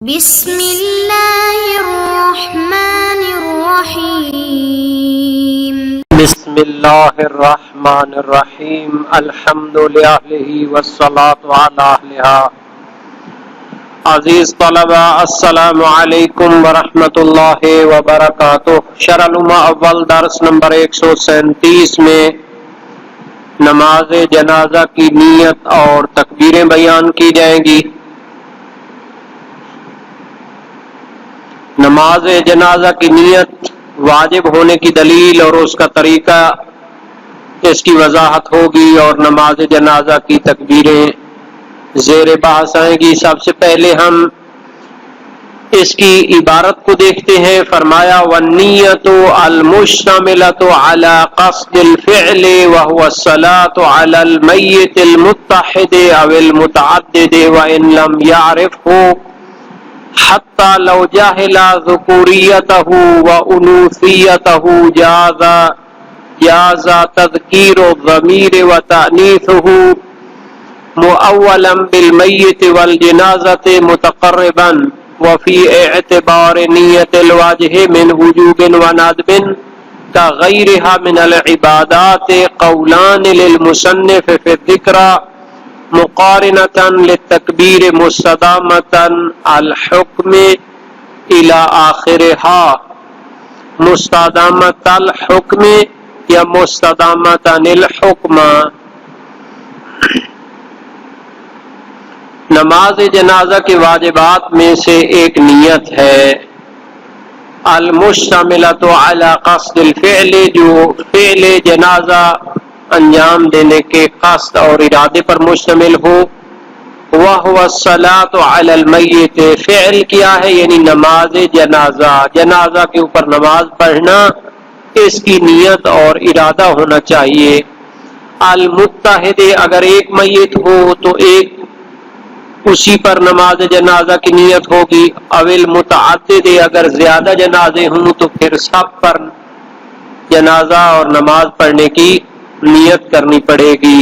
بسم اللہ الرحمن الرحیم بسم اللہ الرحمن الرحیم الحمد للہ والصلاة علی اہلہا۔ عزیز طلبہ السلام علیکم ورحمۃ اللہ وبرکاتہ۔ شرح العلوم اول درس نمبر 137 میں نماز جنازہ کی نیت اور تکبیریں بیان کی جائیں گی۔ نماز جنازہ کی نیت واجب ہونے کی دلیل اور اس کا طریقہ اس کی وضاحت ہوگی، اور نماز جنازہ کی تکبیریں زیر بحث آئیں گی۔ سب سے پہلے ہم اس کی عبارت کو دیکھتے ہیں۔ فرمایا والنیۃ المشتملۃ علی قصد الفعل وهو الصلاۃ علی المیت المتحد او المتعدد وان لم يعرفه حتی لو جاہل ذکوریتہ وانوثیتہ جاز تذکیر الضمیر وتأنیثہ مؤولا بالمیت والجنازۃ متقربا وفی اعتبار نیت الواجہ من وجوب وندب كغیرها من العبادات قولان للمصنف في الذکر مقارنة للتکبیر مستدامة الحکم الى آخرها۔ مستدامة الحکم یا مستدامة الحکم۔ نماز جنازہ کے واجبات میں سے ایک نیت ہے المشتملۃ علی قصد الفعل، جو فعل جنازہ انجام دینے کے قصد اور ارادے پر مشتمل ہو۔ وَهُوَ الصَّلَاةُ عَلَى الْمَيِّتِ، فعل کیا ہے یعنی نماز جنازہ، جنازہ کے اوپر نماز پڑھنا، اس کی نیت اور ارادہ ہونا چاہیے۔ المتحد، اگر ایک میت ہو تو ایک اسی پر نماز جنازہ کی نیت ہوگی۔ او المتعدد، اگر زیادہ جنازے ہوں تو پھر سب پر جنازہ اور نماز پڑھنے کی نیت کرنی پڑے گی۔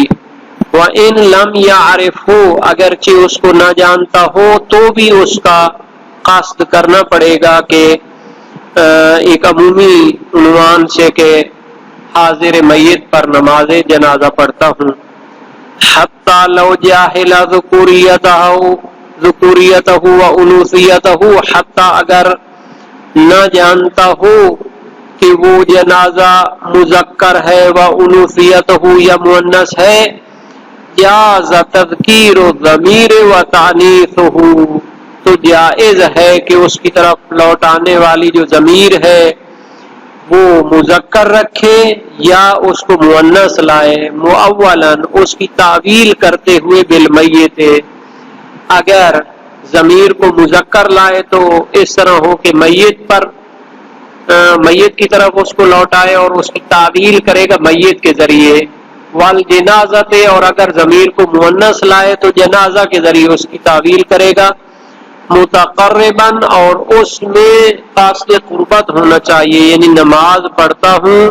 وَإِن لَمْ يَعْرِفْهُ، اگرچہ اس کو نہ جانتا ہو تو بھی اس کا قصد کرنا پڑے گا کہ ایک عمومی عنوان سے کہ حاضر میت پر نماز جنازہ پڑھتا ہوں۔ حتی لو جاہل ذکوریتہ وانوثیتہ، حتی اگر نہ جانتا ہو کہ وہ جنازہ مذکر ہے و انوثیتہ یا مؤنث ہے، جاز تذکیر الضمیر و تانیثہ، تو جائز ہے کہ اس کی طرف لوٹانے والی جو ضمیر ہے وہ مذکر رکھے یا اس کو مؤنث لائے۔ مؤولا، اس کی تعویل کرتے ہوئے بالمیت، اگر ضمیر کو مذکر لائے تو اس طرح ہو کہ میت کی طرف اس کو لوٹائے اور اس کی تعویل کرے گا میت کے ذریعے۔ والجنازۃ، اور اگر ضمیر کو مؤنث لائے تو جنازہ کے ذریعے اس کی تعویل کرے گا۔ متقربا، اور اس میں قاصد قربت ہونا چاہیے، یعنی نماز پڑھتا ہوں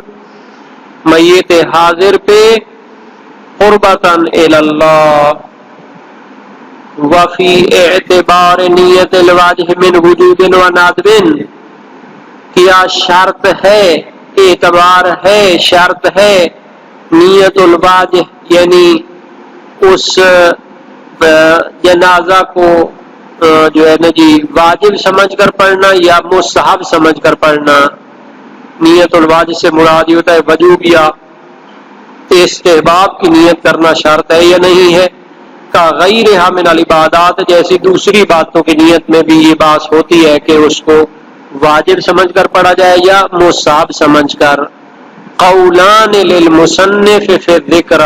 میت حاضر پہ قربتا الی اللہ۔ وفی اعتبار نیت الواجہ من وجوب وندب، کیا شرط ہے، اعتبار ہے، شرط ہے نیت الواجہ، یعنی اس جنازہ کو جو ہے نا جی واجب سمجھ کر پڑھنا یا مستحب سمجھ کر پڑھنا۔ نیت الواجہ سے مراد یہ ہوتا ہے وجوب یا استحباب کی نیت کرنا شرط ہے یا نہیں ہے۔ کا غیرها من العبادات، جیسی دوسری باتوں کی نیت میں بھی یہ بات ہوتی ہے کہ اس کو واجب سمجھ کر پڑھا جائے یا مستحب سمجھ کر۔ قولان للمصنف فی الذکر،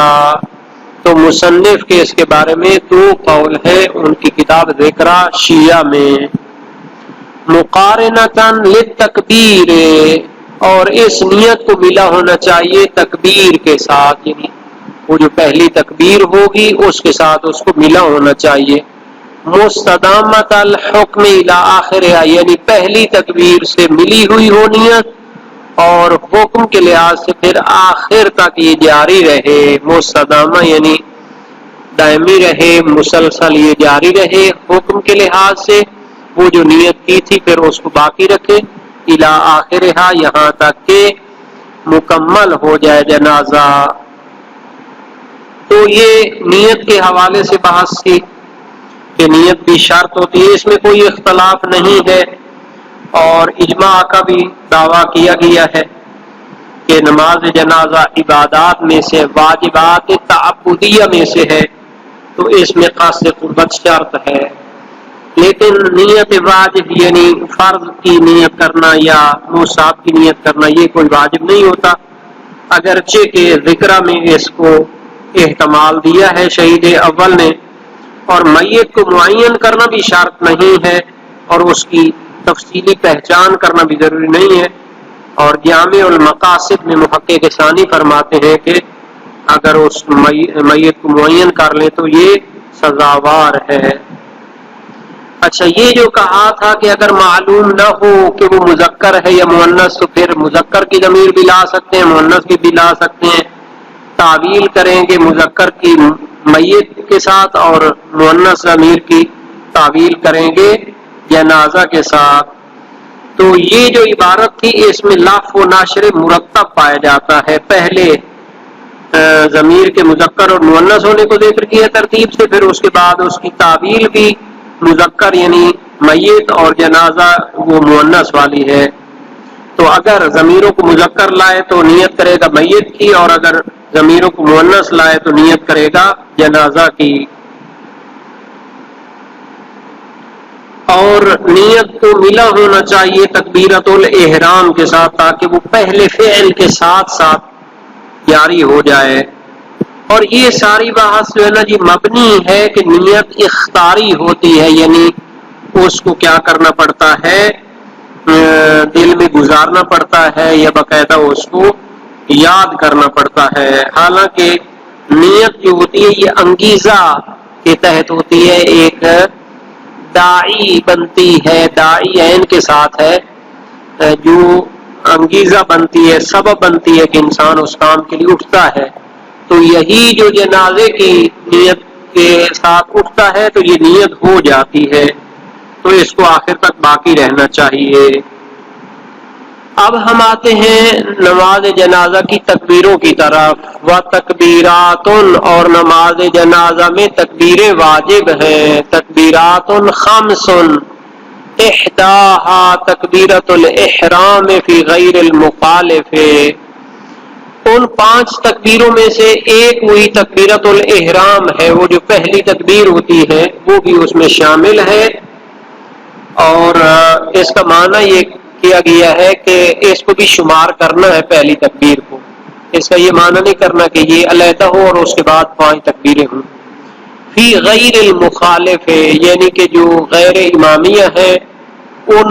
تو مصنف کے اس کے بارے میں دو قول ہے ان کی کتاب ذکر شیعہ میں۔ مقارنۃ للتکبیر، اور اس نیت کو ملا ہونا چاہیے تکبیر کے ساتھ، یعنی وہ جو پہلی تکبیر ہوگی اس کے ساتھ اس کو ملا ہونا چاہیے۔ مستدامۃ الحکم الی آخرها، یعنی پہلی تکبیر سے ملی ہوئی ہو نیت اور حکم کے لحاظ سے پھر آخر تک یہ جاری رہے۔ مستدامہ یعنی دائمی رہے، مسلسل یہ جاری رہے حکم کے لحاظ سے، وہ جو نیت کی تھی پھر اس کو باقی رکھے، الی آخرہا یہاں تک کہ مکمل ہو جائے جنازہ۔ تو یہ نیت کے حوالے سے بحث کی کہ نیت بھی شرط ہوتی ہے، اس میں کوئی اختلاف نہیں ہے، اور اجماع کا بھی دعویٰ کیا گیا ہے کہ نماز جنازہ عبادات میں سے واجبات تعبدیہ میں سے ہے، تو اس میں قصد قربت شرط ہے، لیکن نیت واجب یعنی فرض کی نیت کرنا یا مستحب کی نیت کرنا یہ کوئی واجب نہیں ہوتا، اگرچہ کہ ذکرہ میں اس کو احتمال دیا ہے شہید اول نے، اور میت کو معین کرنا بھی شرط نہیں ہے اور اس کی تفصیلی پہچان کرنا بھی ضروری نہیں ہے، اور جامع المقاصد میں محقق ثانی فرماتے ہیں کہ اگر اس میت کو معین کر لیں تو یہ سزاوار ہے۔ اچھا، یہ جو کہا تھا کہ اگر معلوم نہ ہو کہ وہ مذکر ہے یا مؤنث تو پھر مذکر کی ضمیر بھی لا سکتے ہیں، مؤنث کی بھی لا سکتے ہیں، تعویل کریں گے مذکر کی میت کے ساتھ اور مؤنث ضمیر کی تعویل کریں گے جنازہ کے ساتھ۔ تو یہ جو عبارت تھی اس میں لف و نشر مرتب پایا جاتا ہے، پہلے ضمیر کے مذکر اور مؤنث ہونے کو ذکر کیا ترتیب سے، پھر اس کے بعد اس کی تعویل بھی مذکر یعنی میت اور جنازہ وہ مؤنث والی ہے۔ تو اگر ضمیروں کو مذکر لائے تو نیت کرے گا میت کی، اور اگر ضمیروں کو مؤنث لائے تو نیت کرے گا جنازہ کی۔ اور نیت کو ملا ہونا چاہیے تکبیرۃ الاحرام کے ساتھ تاکہ وہ پہلے فعل کے ساتھ ساتھ جاری ہو جائے۔ اور یہ ساری بحث جو ہے نا جی مبنی ہے کہ نیت اختیاری ہوتی ہے، یعنی اس کو کیا کرنا پڑتا ہے، دل میں گزارنا پڑتا ہے یا باقاعدہ اس کو یاد کرنا پڑتا ہے۔ حالانکہ نیت جو ہوتی ہے یہ انگیزہ کے تحت ہوتی ہے، ایک داعی بنتی ہے، داعی عین کے ساتھ ہے، جو انگیزہ بنتی ہے، سبب بنتی ہے کہ انسان اس کام کے لیے اٹھتا ہے۔ تو یہی جو جنازے کی نیت کے ساتھ اٹھتا ہے تو یہ نیت ہو جاتی ہے، تو اس کو آخر تک باقی رہنا چاہیے۔ اب ہم آتے ہیں نماز جنازہ کی تکبیروں کی طرف۔ وَتَكْبِيرَاتٌ، اور نماز جنازہ میں تکبیریں واجب ہیں، تکبیرات خمس، احداها تکبیرۃ الاحرام فی غیر المخالف، ان 5 تکبیروں میں سے ایک وہی تکبیرۃ الاحرام ہے، وہ جو پہلی تکبیر ہوتی ہے وہ بھی اس میں شامل ہے، اور اس کا معنی یہ کیا گیا ہے کہ اس کو بھی شمار کرنا ہے پہلی تکبیر کو، اس کا یہ معنی نہیں کرنا کہ یہ علیحدہ ہو اور اس کے بعد 5 تکبیریں ہوں۔ فی غیر المخالف، یعنی کہ جو غیر امامیہ ہیں ان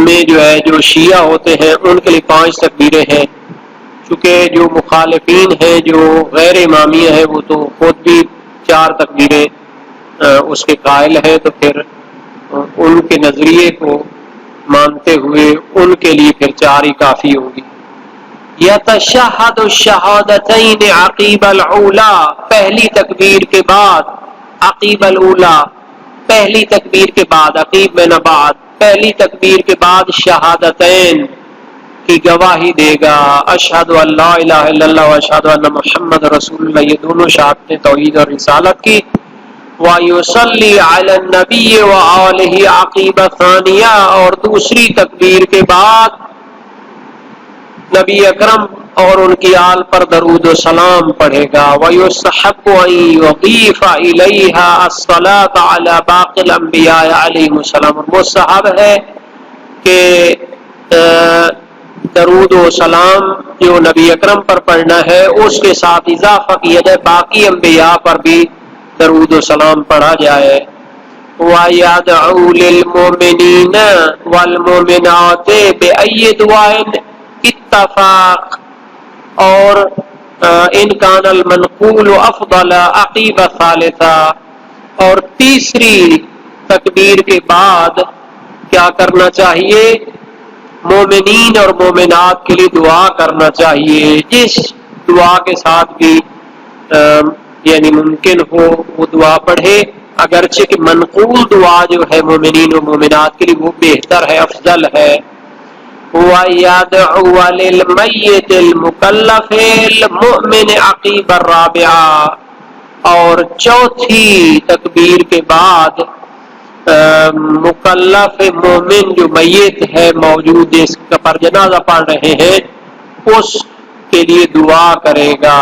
میں جو ہے جو شیعہ ہوتے ہیں ان کے لیے 5 تکبیریں ہیں، چونکہ جو مخالفین ہیں جو غیر امامیہ ہیں وہ تو خود بھی 4 تکبیریں اس کے قائل ہیں، تو پھر ان کے نظریے کو مانتے ہوئے ان کے لیے پھر 4 ہی کافی ہوگی۔ یتشہد الشہادتین عقیب الاولی، پہلی تکبیر کے بعد، عقیب الاولی پہلی تکبیر کے بعد، عقیب میں نہ بعد، پہلی تکبیر کے بعد شہادتین کی گواہی دے گا، اشہد ان لا الہ الا اللہ و اشہد ان محمد رسول اللہ، یہ دونوں شہادتیں توحید اور رسالت کی۔ وَيُصَلِّي عَلَى النَّبِيِّ وَآلِهِ عَقِيبَ ثَانِيَةٍ، اور دوسری تکبیر کے بعد نبی اکرم اور ان کی آل پر درود و سلام پڑھے گا۔ وَيُسْتَحَبُّ أَن يُضِيفَ إِلَيْهَا الصَّلَاةَ عَلَى بَاقِي الْأَنْبِيَاءِ عَلَيْهِمُ السَّلَامُ، مستحب ہے کہ درود و سلام جو نبی اکرم پر پڑھنا ہے اس کے ساتھ اضافہ کیا جائے، باقی انبیاء پر بھی درود و سلام پڑھا جائے۔ وَيَدْعُو لِلْمُؤْمِنِينَ وَالْمُؤْمِنَاتِ بِأَيِّ دُعَاءٍ اتفاق، اور ان کان المنقول افضل عقیب ثالثہ، اور تیسری تکبیر کے بعد کیا کرنا چاہیے، مومنین اور مومنات کے لیے دعا کرنا چاہیے، جس دعا کے ساتھ بھی یعنی ممکن ہو وہ دعا پڑھے، اگرچہ کہ منقول دعا جو ہے مومنین و مومنات کے لیے وہ بہتر ہے، افضل ہے۔ وَيَدْعُوَ لِلْمَيِّتِ الْمُكَلَّفِ الْمُؤْمِنِ عَقِيبَ الرَّابِعَةِ، اور چوتھی تکبیر کے بعد مکلف مومن جو میت ہے موجود جس پر جنازہ پڑھ رہے ہیں اس کے لیے دعا کرے گا۔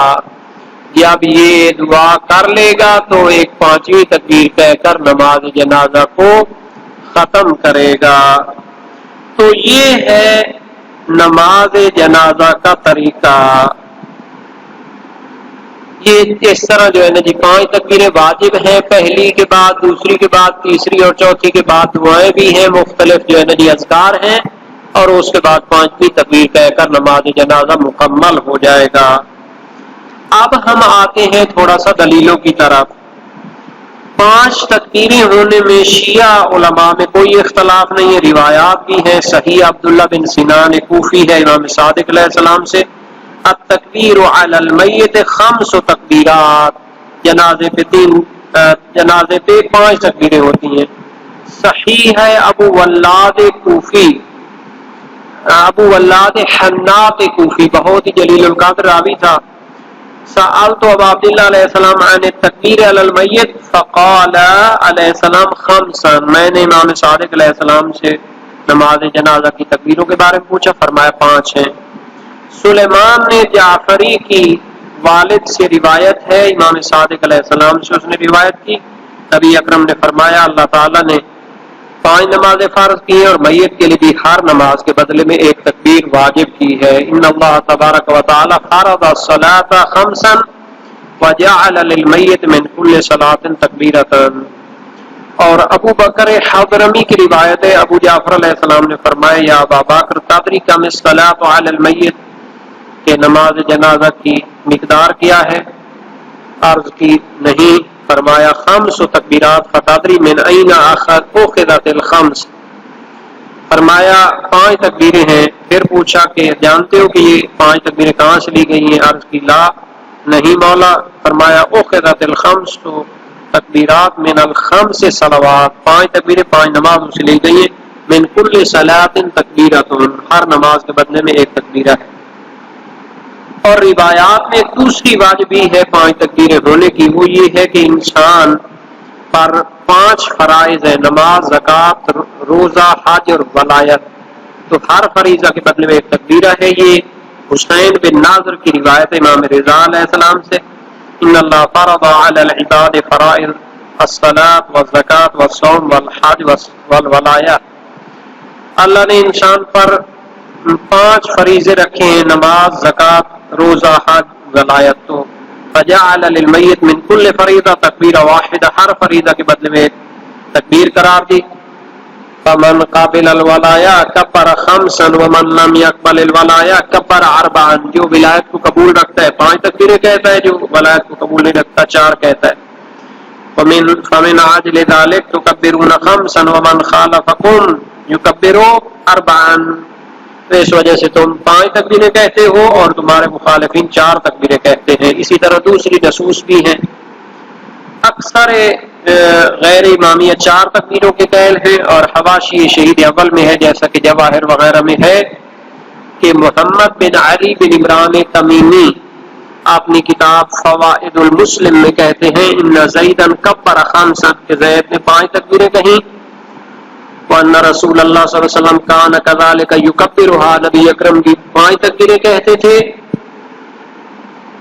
جب یہ دعا کر لے گا تو ایک پانچویں تکبیر کہہ کر نماز جنازہ کو ختم کرے گا۔ تو یہ ہے نماز جنازہ کا طریقہ۔ یہ اس طرح جو ہے نا جی 5 تکبیریں واجب ہیں، پہلی کے بعد، دوسری کے بعد، تیسری اور چوتھی کے بعد دعائیں بھی ہیں، مختلف جو ہے نا جی اذکار ہیں، اور اس کے بعد 5ویں تکبیر کہہ کر نماز جنازہ مکمل ہو جائے گا۔ اب ہم آتے ہیں تھوڑا سا دلیلوں کی طرف۔ 5 تکبیریں ہونے میں شیعہ علماء میں کوئی اختلاف نہیں ہے، روایات بھی ہیں صحیح عبداللہ بن سنان کوفی ہے امام صادق علیہ السلام سے، التکبیر علی المیت 5 تکبیرات، جنازے پہ 5 تکبیریں ہوتی ہیں۔ صحیح ہے ابو ولاد کوفی، ابو ولاد حنات کوفی بہت ہی جلیل القدر راوی تھا، سألت ابا عبداللہ علیہ السلام عن التکبیر علی المیت فقال علیہ السلام 5، میں نے امام صادق علیہ السلام سے نماز جنازہ کی تکبیروں کے بارے میں پوچھا، فرمایا 5 ہیں۔ سلیمان نے جعفری کی والد سے روایت ہے، امام صادق علیہ السلام سے اس نے روایت کی، نبی اکرم نے فرمایا اللہ تعالیٰ نے 5 نمازیں فرض کی ہیں اور میت کے لیے بھی ہر نماز کے بدلے میں ایک تکبیر واجب کی ہے۔ ان اللہ تبارک و تعالی فرض الصلاۃ 5 وجعل للمیت من کل صلاۃ تکبیرۃ۔ اور ابو بکر حضرمی کی روایت ہے، ابو جعفر علیہ السلام نے فرمایا یا ابا بکر تدری کم الصلاۃ علی المیت، کہ نماز جنازہ کی مقدار کیا ہے؟ عرض کی نہیں، فرمایا 5 تکبیرات فتدری من این اخذت الخمس، فرمایا 5 تکبیریں ہیں۔ پھر پوچھا کہ جانتے ہو کہ یہ 5 تکبیریں کہاں سے لی گئی ہیں؟ عرض کی لا نہیں مولا، فرمایا اخذت الخمس، تو تکبیرات من الخمس صلوات، 5 تکبیریں 5 نمازوں سے لی گئی ہیں، من کل صلاۃ تکبیرۃ، ہر نماز کے بدلے میں ایک تکبیرہ ہے۔ اور روایات میں دوسری وجہ بھی ہے 5 تکبیریں ہونے کی، وہ یہ ہے کہ انسان پر 5 فرائض ہیں، نماز، زکوٰۃ، روزہ، حج اور ولایت، تو ہر فریضہ کے بدلے میں ایک تکبیرہ ہے۔ یہ حسین بن ناظر کی روایت امام رضا علیہ السلام سے، ان اللہ فرض علی العباد فرائض الصلاۃ والزکوٰۃ والصوم والحج والولایہ، اللہ نے انسان پر 5 فریضے رکھے ہیں، نماز، زکوٰۃ، روزہ، حج، ولایت، تو فجعل للمیت من کل فریضہ تکبیرہ واحدہ، ہر فریضہ کے بدلے میں تکبیر قرار دی۔ فمن قابل الولایہ کبر 5 ومن لم یقبل الولایہ کبر 4، جو ولایت کو قبول رکھتا ہے 5 تکبیریں کہتا ہے، جو ولایت کو قبول نہیں رکھتا 4 کہتا ہے۔ فمن عجل ذلک تکبرون 5 ومن خالفکم یکبروا 4، تو اس وجہ سے تم 5 تکبیریں کہتے ہو اور تمہارے مخالفین 4 تکبیریں کہتے ہیں۔ اسی طرح دوسری نصوص بھی ہیں، اکثر غیر امامیہ 4 تکبیروں کے قائل ہیں، اور حواشی شہید اول میں ہے جیسا کہ جواہر وغیرہ میں ہے کہ محمد بن علی بن عمران تمیمی اپنی کتاب فوائد المسلم میں کہتے ہیں ان زیدا کبر 5، کہ زید نے 5 تکبیریں کہیں، وان رسول اللہ صلی اللہ علیہ وسلم کان کذالک یکبرها، نبی اکرم بھی 5 تکبیریں کہتے تھے،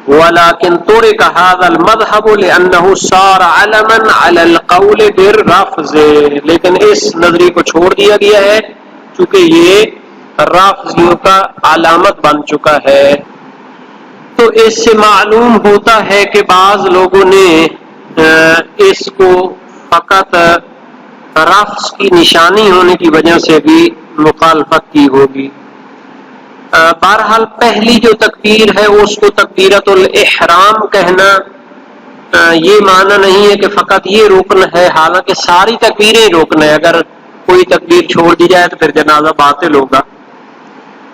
ولكن ترك هذا المذهب لانه صار علما على القول بالرفض، لیکن اس نظریے کو چھوڑ دیا گیا ہے چونکہ یہ رافضیوں کا علامت بن چکا ہے۔ تو اس سے معلوم ہوتا ہے کہ بعض لوگوں نے اس کو فقط رفض کی نشانی ہونے کی وجہ سے بھی مخالفت کی ہوگی۔ بہرحال پہلی جو تکبیر ہے اس کو تکبیرۃ الاحرام کہنا، یہ معنی نہیں ہے کہ فقط یہ رکن ہے، حالانکہ ساری تکبیریں رکن ہے، اگر کوئی تکبیر چھوڑ دی جائے تو پھر جنازہ باطل ہوگا،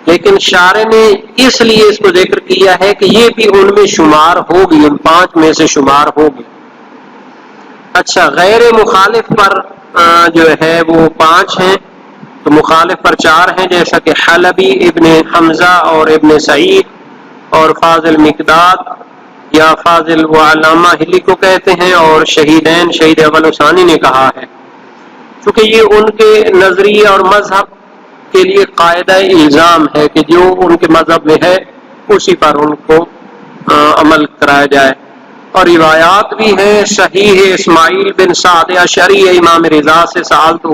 لیکن شارع نے اس لیے اس کو ذکر کیا ہے کہ یہ بھی ان میں شمار ہوگی، ان 5 میں سے شمار ہوگی۔ اچھا، غیر مخالف پر جو ہے وہ 5 ہیں، تو مخالف پر 4 ہیں، جیسا کہ حلبی، ابن حمزہ اور ابن سعید اور فاضل مقداد یا فاضل و علامہ ہلی کو کہتے ہیں، اور شہیدین شہید اول و ثانی نے کہا ہے، چونکہ یہ ان کے نظریے اور مذہب کے لیے قاعدہ الزام ہے کہ جو ان کے مذہب میں ہے اسی پر ان کو عمل کرایا جائے۔ اور روایات بھی ہیں، صحیح اسماعیل بن سعد اشعری امام رضا سے سألتہ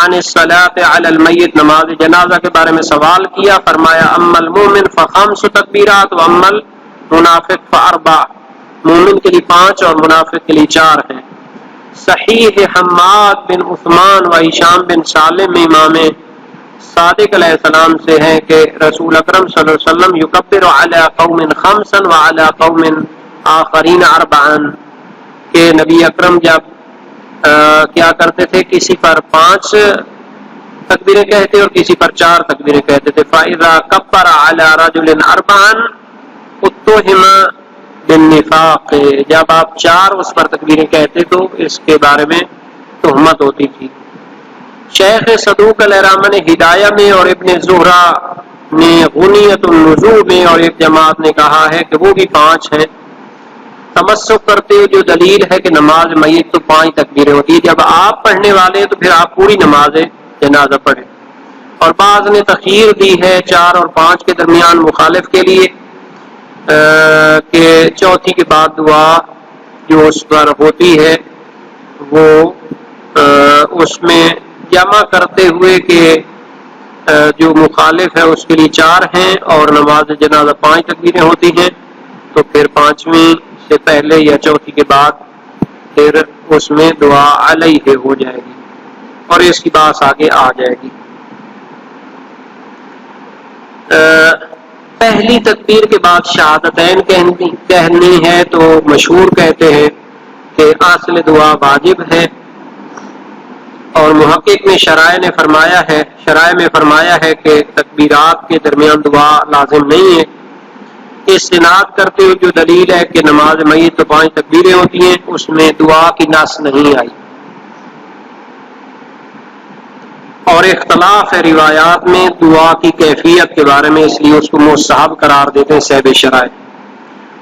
عن الصلاۃ علی المیت، نماز جنازہ کے بارے میں سوال کیا، فرمایا اما المؤمن فخمس تکبیرات و اما المنافق فاربع، مومن کے لیے 5 اور منافق کے لیے 4 ہیں۔ صحیح حماد بن عثمان و ہشام بن سالم امام صادق علیہ السلام سے ہے کہ رسول اکرم صلی اللہ علیہ وسلم یکبر علی قوم 5 وعلی قوم آخرین 4، کہ نبی اکرم جب کیا کرتے تھے، کسی پر 5 تکبیریں کہتے اور کسی پر 4 تکبیریں کہتے تھے۔ فَإِذَا كَبَّرَ عَلَى رَجُلٍ 4 اتُّهِمَ بالنفاق، جب آپ 4 اس پر تکبیریں کہتے تو اس کے بارے میں تہمت ہوتی تھی۔ شیخ صدوق علیہ رحمہ نے ہدایہ میں اور ابن زہرہ نے غنیت النزول میں اور ایک جماعت نے کہا ہے کہ وہ بھی 5 ہیں۔ تمسک کرتے جو دلیل ہے کہ نماز میت تو 5 تکبیریں ہوتی ہیں، جب آپ پڑھنے والے ہیں تو پھر آپ پوری نماز جنازہ پڑھیں۔ اور بعض نے تخیر دی ہے 4 اور 5 کے درمیان مخالف کے لیے کہ چوتھی کے بعد دعا جو اس پر ہوتی ہے وہ اس میں جمع کرتے ہوئے کہ جو مخالف ہے اس کے لیے 4 ہیں اور نماز جنازہ 5 تکبیریں ہوتی ہیں، تو پھر 5ویں سے پہلے یا چوتھی کے بعد پھر اس میں دعا علیہ ہو جائے گی اور اس کی بات آگے آ جائے گی۔ پہلی تکبیر کے بعد شہادتین کہنی ہے تو مشہور کہتے ہیں کہ اصل دعا واجب ہے، اور محقق نے شرائع میں فرمایا ہے کہ تکبیرات کے درمیان دعا لازم نہیں ہے۔ استناد کرتے ہوئے جو دلیل ہے کہ نماز میت تو 5 تکبیریں ہوتی ہیں، اس میں دعا کی نص نہیں آئی، اور اختلاف ہے روایات میں دعا کی کیفیت کے بارے میں، اس لیے اس کو مستحب قرار دیتے ہیں صاحب شرائع۔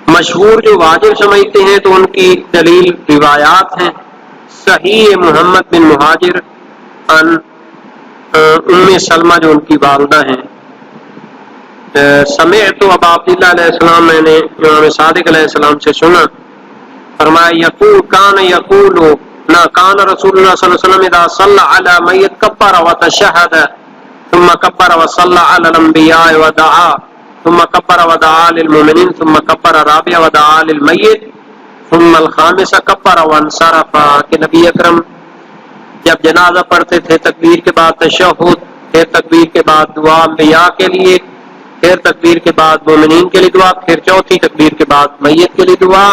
مشہور جو واجب سمجھتے ہیں تو ان کی دلیل روایات ہیں۔ صحیح محمد بن مہاجر ان ام سلمہ جو ان کی والدہ ہیں، سمعت ابا عبداللہ علیہ السلام، میں نے امام صادق علیہ السلام سے سنا، فرمایا کان رسول اللہ صلی اللہ علیہ وسلم اذا صلى على میت کبر وتشہد ثم کبر وصلى على الانبیاء ودعا ثم کبر ودعا للمؤمنین ثم کبر رابع ودعا للمیت ثم الخامس کبر وانصرف، کہ نبی اکرم جب جنازہ پڑھتے تھے تکبیر کے بعد تشہد، پھر تکبیر کے بعد دعا انبیاء کے لیے، پھر تکبیر کے بعد مومنین کے لیے دعا، پھر چوتھی تکبیر کے بعد میت کے لیے دعا،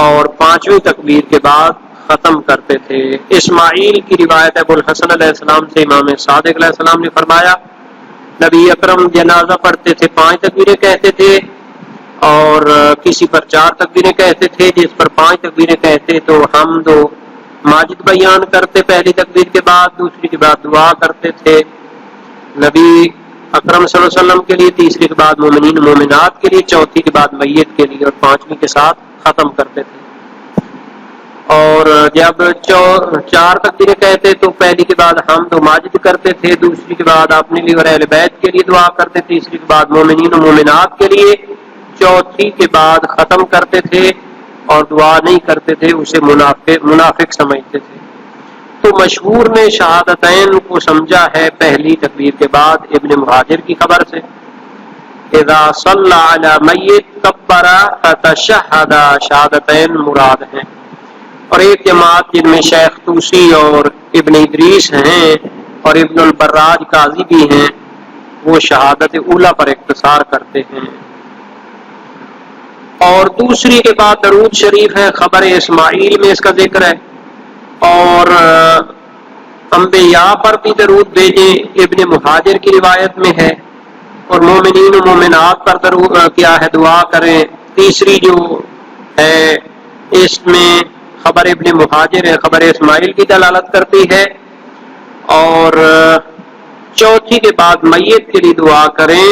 اور 5ویں تکبیر کے بعد ختم کرتے تھے۔ اسماعیل کی روایت ابو الحسن علیہ السلام سے امام صادق علیہ السلام نے فرمایا نبی اکرم جنازہ پڑھتے تھے 5 تکبیریں کہتے تھے اور کسی پر 4 تکبیریں کہتے تھے، جس پر 5 تکبیریں کہتے تو حمد و ماجد بیان کرتے پہلی تکبیر کے بعد، دوسری کے بعد دعا کرتے تھے نبی اکرم صلی اللہ علیہ وسلم کے لیے، تیسری کے بعد مومنین مومنات کے لیے، چوتھی کے بعد میت کے لیے، اور 5ویں کے ساتھ ختم کرتے تھے۔ اور جب 4 تکبیریں کہتے تو پہلی کے بعد حمد و ماجد کرتے تھے، دوسری کے بعد اپنے لیے اور اہل بیت کے لیے دعا کرتے، تیسری کے بعد مومنین و مومنات کے لیے، چوتھی کے بعد ختم کرتے تھے اور دعا نہیں کرتے تھے، اسے منافق سمجھتے تھے۔ تو مشہور نے شہادتین کو سمجھا ہے پہلی تکبیر کے بعد ابن مہاجر کی خبر سے، اذا صلی علی میت کبر فتشہد، شہادتین مراد ہیں۔ اور ایک جماعت جن میں شیخ طوسی اور ابن ادریس ہیں اور ابن البراج قاضی بھی ہیں، وہ شہادت اولیٰ پر اقتصار کرتے ہیں۔ اور دوسری کے بعد درود شریف ہے، خبر اسماعیل میں اس کا ذکر ہے، اور انبیاء پر بھی درود بھیجیں ابن مہاجر کی روایت میں ہے، اور مومنین و مومنات پر درود کیا ہے دعا کریں، تیسری جو ہے اس میں خبر ابن مہاجر ہے خبر اسماعیل کی دلالت کرتی ہے، اور چوتھی کے بعد میت کے لیے دعا کریں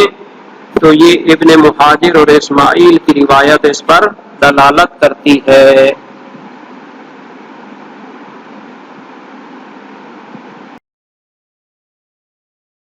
تو یہ ابن مہاجر اور اسماعیل کی روایت اس پر دلالت کرتی ہے۔